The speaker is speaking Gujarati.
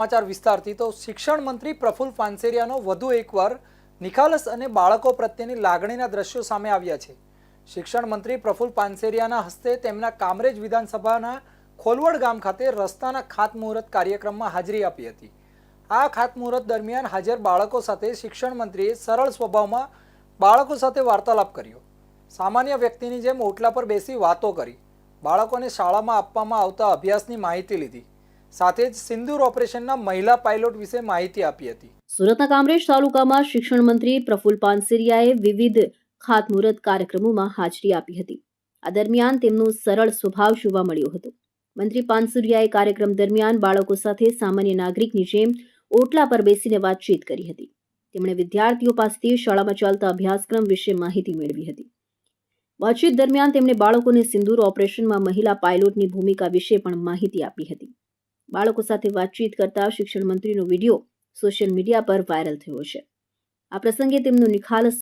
સમાચાર વિસ્તારથી તો શિક્ષણ મંત્રી પ્રફુલ્લ પાનસેરિયાનો વધુ એકવાર નિખાલસ અને બાળકો પ્રત્યેની લાગણીના દ્રશ્યો સામે આવ્યા છે। શિક્ષણ મંત્રી પ્રફુલ્લ પાનસેરિયાના હસ્તે તેમના કામરેજ વિધાનસભાના ખોલવડ ગામ ખાતે રસ્તાના ખાતમુહૂર્ત કાર્યક્રમમાં હાજરી આપી હતી। આ ખાતમુહૂર્ત દરમિયાન હાજર બાળકો સાથે શિક્ષણ મંત્રીએ સરળ સ્વભાવમાં બાળકો સાથે વાર્તાલાપ કર્યો। સામાન્ય વ્યક્તિની જેમ ઓટલા પર બેસી વાતો કરી, બાળકોને શાળામાં આપવામાં આવતા અભ્યાસની માહિતી લીધી, સાથે જ સિંદૂર ઓપરેશનના મહિલા પાયલોટ વિશે માહિતી આપી હતી। સુરતના કામરેજ તાલુકામાં શિક્ષણ મંત્રી પ્રફુલ્લ પાનસેરિયાએ વિવિધ ખાતમુહૂર્ત કાર્યક્રમોમાં હાજરી આપી હતી। આ દરમિયાન તેમનો સરળ સ્વભાવ જોવા મળ્યો હતો। મંત્રી પાનસેરિયાએ કાર્યક્રમ દરમિયાન બાળકો સાથે સામાન્ય નાગરિકની જેમ ઓટલા પર બેસીને વાતચીત કરી હતી। તેમણે વિદ્યાર્થીઓ પાસેથી શાળામાં ચાલતા અભ્યાસક્રમ વિશે માહિતી મેળવી હતી। વાતચીત દરમિયાન તેમણે બાળકોને સિંદૂર ઓપરેશનમાં મહિલા પાયલોટની ભૂમિકા વિશે પણ માહિતી આપી હતી। બાળકો સાથે વાતચીત કરતા શિક્ષણ મંત્રીનો વિડીયો સોશિયલ મીડિયા પર વાયરલ થયો છે। આ પ્રસંગે તેમનો નિખાલસ